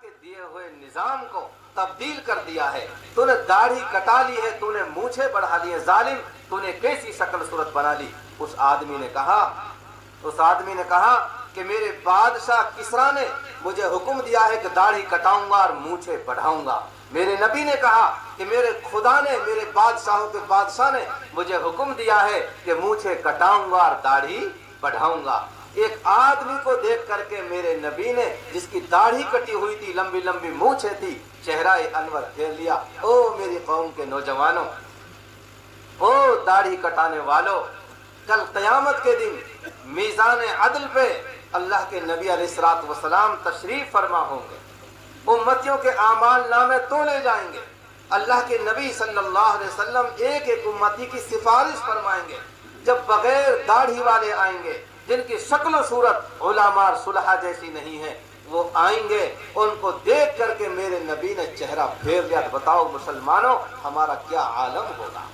के दिए हुए निजाम को तब्दील कर दिया है। तूने दाढ़ी कटा ली है, तूने मूछें बढ़ा ली है, जालिम तूने कैसी शक्ल सूरत बना ली। उस आदमी ने कहा कि मेरे बादशाह किसरा ने मुझे हुक्म दिया है कि दाढ़ी कटाऊंगा और मूछें बढ़ाऊंगा। मेरे नबी ने कहा कि मेरे खुदा ने, मेरे बादशाहों के बादशाह ने मुझे हुक्म दिया है कि मूछें कटाऊंगा और दाढ़ी बढ़ाऊंगा। एक आदमी को देख करके मेरे नबी ने, जिसकी दाढ़ी कटी हुई थी, लंबी लंबी मूछें थी, चेहरा अनवर फेर लिया। ओ मेरी कौम के नौजवानों, ओ दाढ़ी कटाने वालों, कल क़यामत के दिन मीज़ान अदल पे अल्लाह के नबी अलैहिस्सलातु वस्सलाम तशरीफ फरमा होंगे। उम्मतियों के आमाल नामे तोले जाएंगे। अल्लाह के नबी सल्लल्लाहु अलैहि वसल्लम एक एक उम्मती की सिफारिश फरमाएंगे। जब बगैर दाढ़ी वाले आएंगे, जिनकी शक्ल सूरत उलमा और सुलहा जैसी नहीं है, वो आएंगे। उनको देख करके मेरे नबी ने चेहरा फेर लिया। तो बताओ मुसलमानों, हमारा क्या आलम होगा।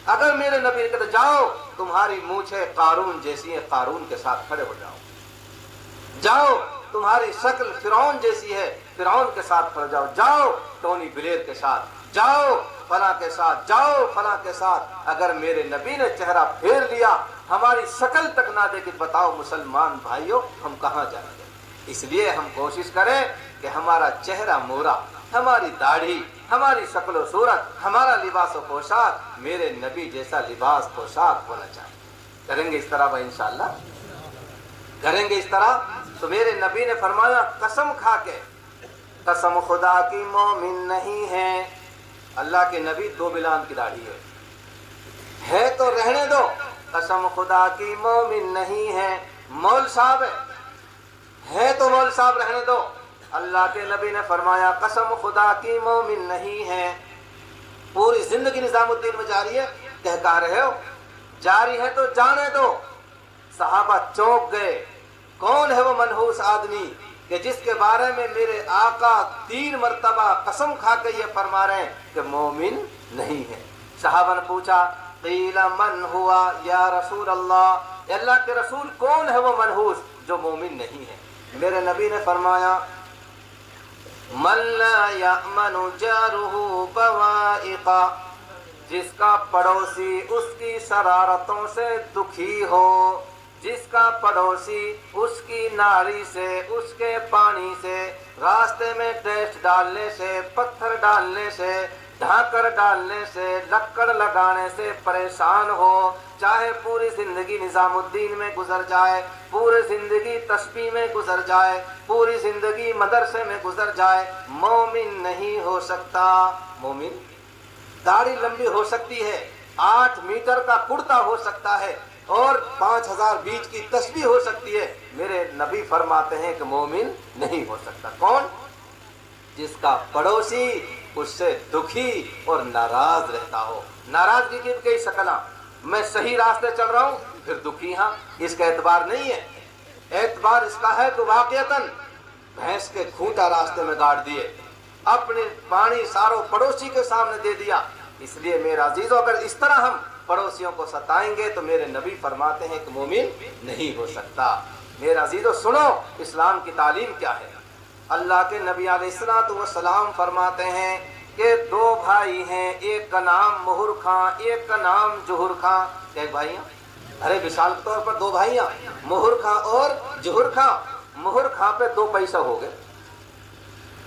अगर मेरे नबी ने कहते जाओ तुम्हारी मूछें कारून जैसी है, कारून के साथ खड़े हो जाओ। जाओ तुम्हारी शक्ल फिरौन जैसी है, फिरौन के साथ खड़े जाओ। जाओ टोनी ब्लेयर के साथ, जाओ फला के साथ, जाओ फला के साथ। अगर मेरे नबी ने चेहरा फेर लिया, हमारी शक्ल तक ना देखे, बताओ मुसलमान भाइयों हम कहाँ जाएंगे। इसलिए हम कोशिश करें कि हमारा चेहरा मोरा, हमारी दाढ़ी, हमारी शक्ल सूरत, हमारा लिबास और पोशाक मेरे नबी जैसा लिबास पोशाक होना चाहिए। करेंगे इस तरह भाई, इंशाअल्लाह करेंगे इस तरह। तो मेरे नबी ने फरमाया, कसम खा के, कसम खुदा की मोमिन नहीं है। अल्लाह के नबी दो बिलान की दाढ़ी है तो रहने दो। कसम खुदा की मोमिन नहीं है, मौल साहब है तो मौल साहब रहने दो। अल्लाह के नबी ने फरमाया, कसम खुदा की मोमिन नहीं है। पूरी जिंदगी निजामुद्दीन में जारी है, कह रहे हो जारी है तो जाने दो। सहाबा चौंक गए, कौन है वो मनहूस आदमी कि जिसके बारे में मेरे आका 3 मरतबा कसम खा के ये फरमा रहे हैं कि मोमिन नहीं है। सहाबा ने पूछा, क़ीला मन हुआ या रसूल अल्लाह, अल्लाह के रसूल कौन है वो मनहूस जो मोमिन नहीं है। मेरे नबी ने फरमाया, मन ला यअमनु जारुहु बवाइक़ा, जिसका पड़ोसी उसकी शरारतों से दुखी हो, जिसका पड़ोसी उसकी नारी से, उसके पानी से, रास्ते में टेस्ट डालने से, पत्थर डालने से, ढाकर डालने से, लक्कड़ लगाने से परेशान हो, चाहे पूरी जिंदगी निजामुद्दीन में गुजर जाए, पूरी जिंदगी तस्बीह में गुजर जाए, पूरी जिंदगी मदरसे में गुजर जाए, मोमिन नहीं हो सकता। मोमिन दाढ़ी लंबी हो सकती है, 8 मीटर का कुर्ता हो सकता है और 5000 बीज की तस्बीह हो सकती है। मेरे नबी फरमाते हैं कि मोमिन नहीं हो सकता। कौन? जिसका पड़ोसी उससे दुखी और नाराज रहता हो। नाराजगी की कई शक्ल, मैं सही रास्ते चल रहा हूँ फिर दुखी, हाँ इसका एतबार नहीं है। एतबार इसका है तो वाकईतन भैंस के खूंटा रास्ते में गाड़ दिए, अपने पानी सारों पड़ोसी के सामने दे दिया। इसलिए मेरे अजीजों, अगर इस तरह हम पड़ोसियों को सताएंगे तो मेरे नबी फरमाते हैं कि मोमिन नहीं हो सकता। मेरे अजीजों सुनो, इस्लाम की तालीम क्या है। अल्लाह के नबी अलैहिस्सलातु वस्सलाम फरमाते हैं कि 2 भाई हैं, एक का नाम मुहर खां, एक का नाम जुहर खां। एक भाई, अरे विशाल तौर पर 2 भाइयां, मुहर खां और जुहर खां। मुहर खां पे 2 पैसा हो गए,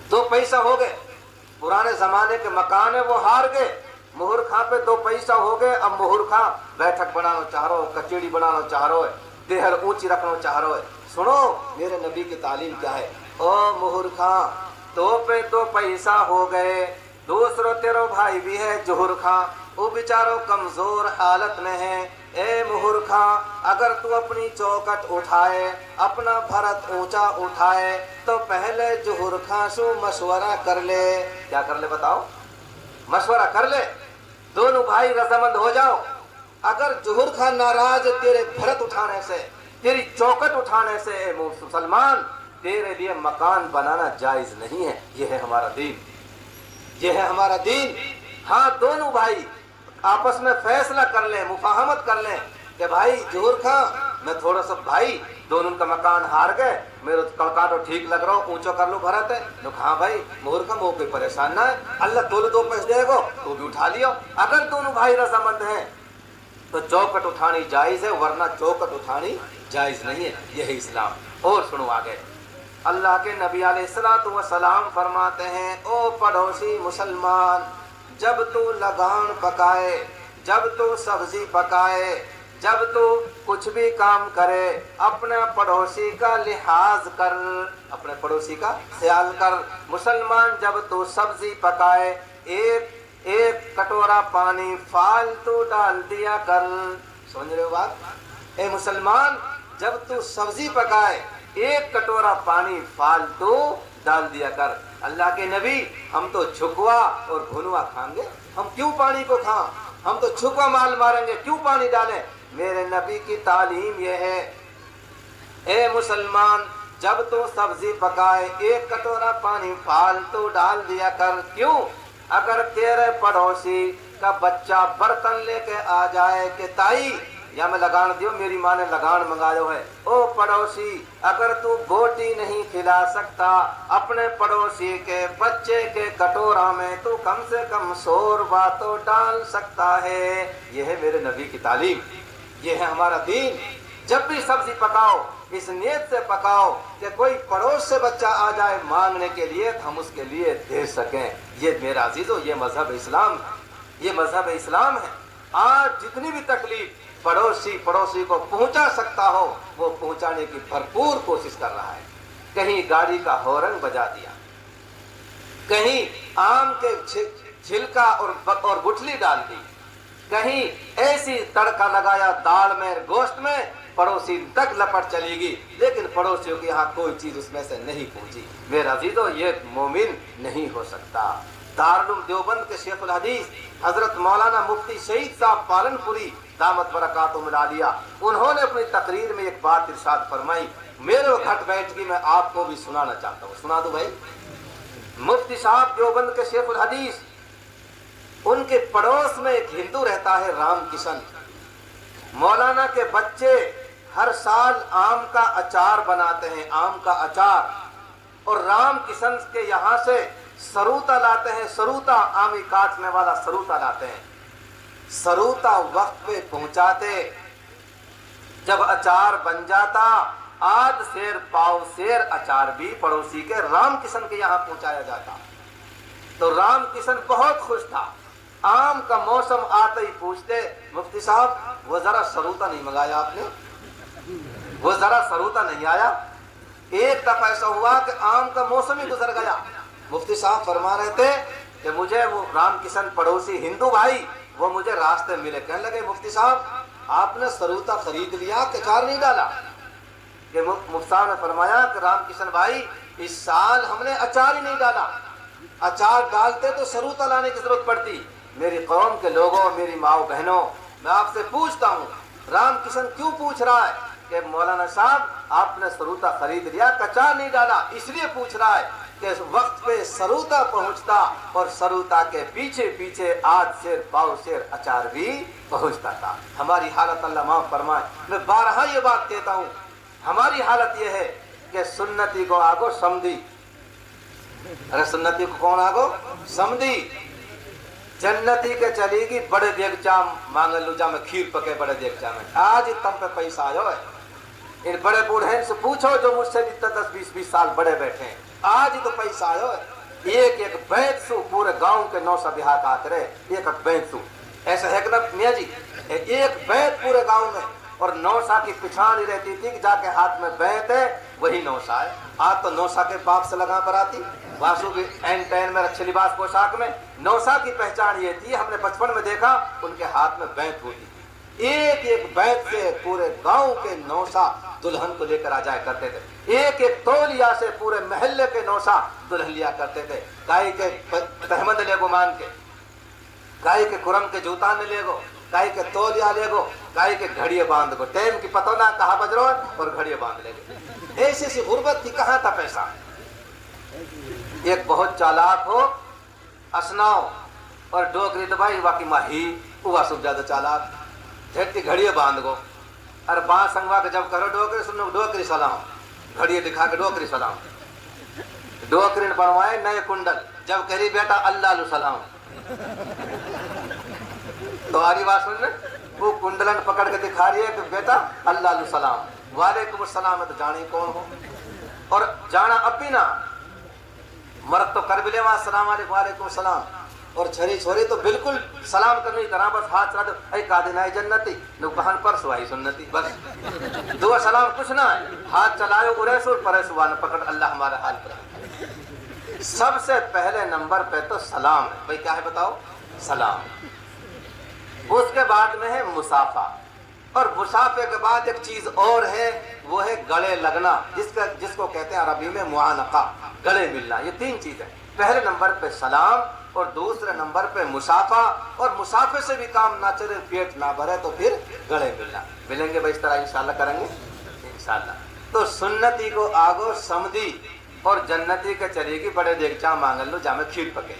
2 पैसा हो गए। पुराने जमाने के मकान है वो हार गए। मुहर खां पे 2 पैसा हो गए। अब मुहर खां बैठक बनाना चाह रहा हो, कचेड़ी बनाना चाह रहा है, देहर ऊंची रखना चाह रहा है। सुनो मेरे नबी की तालीम क्या है। ओ मुहर खां, 2 पे 2 पैसा हो गए। दूसरो तेरो भाई भी है जुहर खां, वो बेचारो कमजोर हालत में है। ए मुहर खां, अगर तू अपनी चौकट उठाए, अपना भरत ऊंचा उठाए तो पहले जुहर खां से मशवरा कर ले। क्या कर ले बताओ? मशवरा कर ले, दोनों भाई रजामंद हो जाओ। अगर जुहर खां नाराज तेरे भरत उठाने से, तेरी चौकट उठाने से, मुसलमान तेरे लिए मकान बनाना जायज नहीं है। यह है हमारा दीन, यह है हमारा दीन। हाँ दोनों भाई आपस में फैसला कर लें, मुफाहमत कर लें कि भाई जुहर खां मैं थोड़ा सा भाई दोनों का मकान हार गए, मेरे कांटो ठीक लग रहा हो, ऊंचो कर लो भरत है। लोग हाँ भाई मोहर का मोह कोई परेशान ना है, अल्लाह तोले दो पैसे देगो तो भी उठा लियो। अगर दोनों भाई रजामंद हैं तो चौकट उठानी जायज है, वरना चौकट उठानी जायज नहीं है। यही इस्लाम। और सुनो आगे, अल्लाह के नबी अलैहिस्सलातु वस्सलाम फरमाते हैं, ओ पड़ोसी मुसलमान, जब तू लगान पकाए, जब तू सब्जी पकाए, जब तू कुछ भी काम करे, अपने पड़ोसी का लिहाज कर, अपने पड़ोसी का ख्याल कर। मुसलमान जब तू सब्जी पकाए, एक कटोरा पानी फालतू डाल दिया कर। समझ रहे हो बात? ए मुसलमान, जब तू सब्जी पकाए, एक कटोरा पानी फालतू डाल दिया कर। अल्लाह के नबी, हम तो छुकवा और भुनवा खाएंगे, हम क्यों पानी को खाएं? हम तो छुकवा माल मारेंगे, क्यों पानी डालें? मेरे नबी की तालीम यह है, ए मुसलमान, जब तू सब्जी पकाए, एक कटोरा पानी फालतू डाल दिया कर। क्यों? अगर तेरे पड़ोसी का बच्चा बर्तन लेके आ जाए कि ताई या मैं लगान दियो, मेरी माँ ने लगान मंगायो है, ओ पड़ोसी, अगर तू बोटी नहीं खिला सकता अपने पड़ोसी के बच्चे के कटोरा में, तो कम से कम 100 रुपया तो डाल सकता है। यह है मेरे नबी की तालीम, यह है हमारा दीन। जब भी सब्जी पकाओ, इस नियत से पकाओ कि कोई पड़ोस से बच्चा आ जाए मांगने के लिए तो हम उसके लिए दे सकें। ये मेरा अजीजों, ये मजहब इस्लाम, ये मजहब इस्लाम है। आज जितनी भी तकलीफ पड़ोसी को पहुंचा सकता हो, वो पहुंचाने की भरपूर कोशिश कर रहा है। कहीं गाड़ी का हॉर्न बजा दिया, कहीं आम के छिलका और गुठली डाल दी, कहीं ऐसी तड़का लगाया दाल में गोश्त में, पड़ोसी तक लपट चलेगी, लेकिन पड़ोसियों के यहाँ कोई चीज उसमें से नहीं पहुंची। मेरा अजीजों, ये मोमिन नहीं हो सकता। दारुल देवबंद के शेखुल हदीस हजरत मौलाना मुफ्ती शहीद साहब पालनपुरी दामत बरकातुहुम आलिया, उन्होंने अपनी तकरीर में एक बात इरशाद फरमाई, मेरे घट बैठ की मैं आपको भी सुनाना चाहता हूँ। सुना दूं भाई? मुफ्ती साहब देवबंद के शेखुल हदीस, उनके पड़ोस में एक हिंदू रहता है राम किशन। मौलाना के बच्चे हर साल आम का अचार बनाते हैं, आम का अचार, और राम किशन के यहाँ से सरूता लाते हैं, सरूता आमी काटने वाला सरूता लाते हैं। सरूता वक्त पे पहुंचाते, जब अचार बन जाता, आध सेर पाव सेर अचार भी पड़ोसी के राम किशन के यहाँ पहुंचाया जाता। तो राम किशन बहुत खुश था। आम का मौसम आते ही पूछते, मुफ्ती साहब वो जरा सरूता नहीं मंगाया आपने, वो जरा सरूता नहीं आया। एक दफा ऐसा हुआ कि आम का मौसम ही गुजर गया। मुफ्ती साहब फरमा रहे थे कि मुझे वो राम किशन पड़ोसी हिंदू भाई वो मुझे रास्ते मिले, कहने लगे मुफ्ती साहब आपने सरूता खरीद लिया कि अचार नहीं डाला? कि मुफ्ती साहब ने फरमाया कि राम किशन भाई इस साल हमने अचार ही नहीं डाला, अचार डालते तो सरूता लाने की जरूरत पड़ती। मेरी कौम के लोगों, मेरी माओ बहनों, मैं आपसे पूछता हूँ, राम किशन क्यों पूछ रहा है कि मौलाना साहब आपने सरूता खरीद लिया, अचार नहीं डाला? इसलिए पूछ रहा है कि वक्त पे सरूता पहुंचता और सरूता के पीछे पीछे आध सेर पाव सेर अचार भी पहुंचता था। हमारी हालत अल्लाह माफ फरमाए। मैं बारहा ये बात कहता हूँ, हमारी हालत ये है कि सुन्नती को आगो समधी, अरे सुन्नती को कौन आगो? समधी। जन्नती के चलेगी बड़े देगचा मांगल लुजा में खीर पके, बड़े देगचा में। आज तम पे पैसा आयो है, इन बड़े बूढ़े से पूछो जो मुझसे 10-20 साल बड़े बैठे हैं, आज ही तो पैसा आयो है। एक एक बैंसू पूरे गांव के 900 बिहार का करे, एक एक बैंसू, ऐसा है कि ना मियाँ जी, एक बैंत पूरे गांव में, और 900 की पिछाड़ी रहती थी कि जाके हाथ में बैंत है वही 900 है। आज तो 900 के बाप से लगा पर आती, वासु भी एन टैन में अच्छे लिबास पोशाक में। 900 की पहचान ये थी, हमने बचपन में देखा उनके हाथ में बैंत होती थी। एक एक बैंत से पूरे गांव के 900 दुल्हन को लेकर आ जाया करते थे। एक एक तौलिया से पूरे महल्ले के 900 दुल्हन लिया करते थे। गाय के तहमद लेगो मान के, गाय के कुरम के जूता ने लेगो, गाय के तौलिया लेगो, गाय के घड़िए बांध गो, टाइम की पतो ना कहा बज रहा और घड़िए बांध लेगो। ऐसी सी गुर्बत थी, कहाँ था पैसा। एक बहुत चालाक हो असनाओ और डोगरी दबाई बाकी माही हुआ सब ज्यादा चालाक, झटकी घड़िए बांध गो, अरे बांस संगवा के जब करो डोकरी सुनो डोकरी सलाम, घड़िए दिखा के डोकरी सलाम, डोकरी बनवाए नए कुंडल, जब करी बेटा अल्लाह सलाम। तो हमारी बात सुन ले, वो कुंडलन पकड़ के दिखा रही है कि बेटा अल्लाह सलाम, वालेकुम सलाम, तो जाने कौन हो। और जाना अब भी ना, मर्द तो कर भी ले वहां सलाम वालेकुम सलाम, और छरी छोरी तो बिल्कुल सलाम करने की तरह बस हाथ चला दो, ऐ कादिन आई जन्नती नुकहान पर सुहाई सुन्नती, बस दुआ सलाम कुछ ना है, हाथ चलाओ उरेस और परे सुबह पकड़ अल्लाह हमारा हाल पर। सबसे पहले नंबर पे तो सलाम है भाई, क्या है बताओ, सलाम। उसके बाद में है मुसाफा, और मुसाफे के बाद एक चीज और है, वो है गले लगना, जिसको कहते हैं अरबी में मुआनका, गले मिलना। ये तीन चीज है, पहले नंबर पे सलाम और दूसरे नंबर पे मुसाफा, और मुसाफे से भी काम ना चले, पेट ना भरे तो फिर गले मिलना। मिलेंगे भाई इस तरह इंशाल्लाह, करेंगे इंशाल्लाह। तो सुन्नती को आगो समझी और जन्नती के चलेगी, बड़े देख चा मांगल लो जामे खीर पके,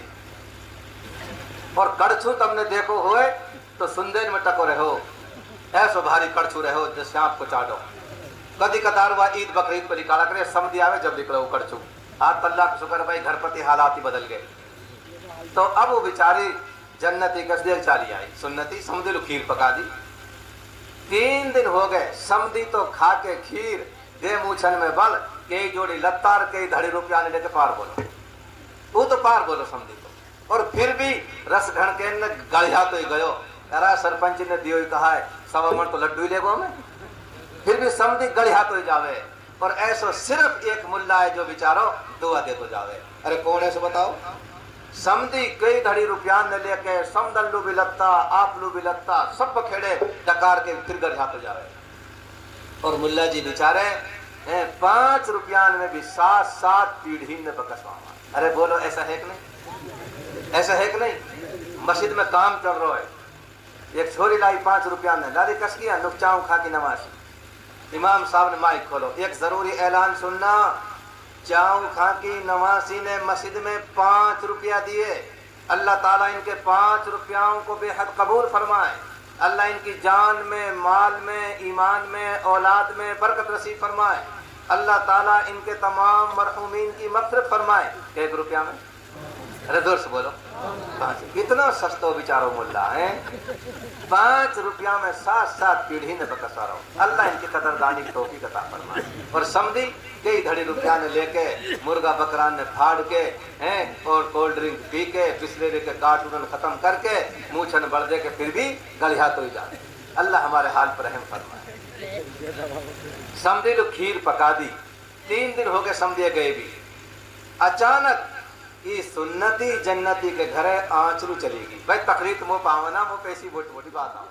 और कड़छू तमने देखो होए तो सुंदेन में टको रहो, ऐसो भारी कड़छू रहो जो सांप को चाटो। कदी कतार हुआ ईद बकरीद को निकाला करे, समझी आवे जब निकलो कड़छू। आज अल्लाह का शुक्र भाई घर पति हालात ही बदल गए। तो अब वो बेचारी जन्नती कसदेल चाली आई, सुन्नती समझी लो खीर पका दी। 3 दिन हो गए, समझी तो खा के खीर दे मूछन में बल, कई जोड़ी लत्तार कई धड़ी रुपया ने लेके पार बोलो, वो तो पार बोलो समझी तो। और फिर भी रस घण के गढ़िया तो ही गयो, अरे सरपंच ने दियो ही कहा है, 1.25 मन तो लड्डू ही लेगो में, फिर भी समझी गढ़िया तो ही जावे। और ऐसो सिर्फ एक मुल्ला है जो बिचारो दुआ दे तो जावे। अरे कौन है सो बताओ, समझी कई धड़ी रुपया ने लेके समदल्लू भी लगता, आपलू भी लगता, सब खेड़े डकार के फिर गढ़िया तो जावे। और मुल्ला जी बेचारे 5 रुपया में भी 7 पीढ़ी में बकसवा। अरे बोलो ऐसा है कि नहीं, ऐसा है कि नहीं। मस्जिद में काम चल रहा है, एक छोरी लाई 5 रुपया ने लाली कस किया, नुकचाऊ खा की नमाज। इमाम साहब ने माइक खोलो, एक जरूरी ऐलान सुनना, चाऊ खा की नवासी ने मस्जिद में 5 रुपया दिए, अल्लाह ताला इनके 5 रुपयाओं को बेहद कबूल फरमाए, अल्लाह इनकी जान में, माल में, ईमान में, औलाद में बरकत नसीब फरमाए, अल्लाह ताला इनके तमाम मरहूमीन की मग़फ़िरत फरमाए। 1 रुपया में, अरे जोर से बोलो, 5। कितना सस्तो बिचारो मुल्ला है, 5 रुपया में 7 पीढ़ी ने बकसा रहा हूँ। अल्लाह इनकी कदरदानी की तौफीक अता फरमाए। और समझी कई धड़ी रुपया ने लेके मुर्गा बकरान ने फाड़ के हैं, और कोल्ड ड्रिंक पी के बिस्लेरी के कार्टून खत्म करके मूछन बढ़ दे के फिर भी गलिया तो ही जाते। अल्लाह हमारे हाल पर रहम फरमाए। समझी लो खीर पका दी, 3 दिन हो गए समझे गए भी, अचानक ये सुन्नती जन्नती के घरे आंचरू चलेगी। भाई तकलीफ मुँह पावना मुँह पैसी बोटी बोटी बात आओ,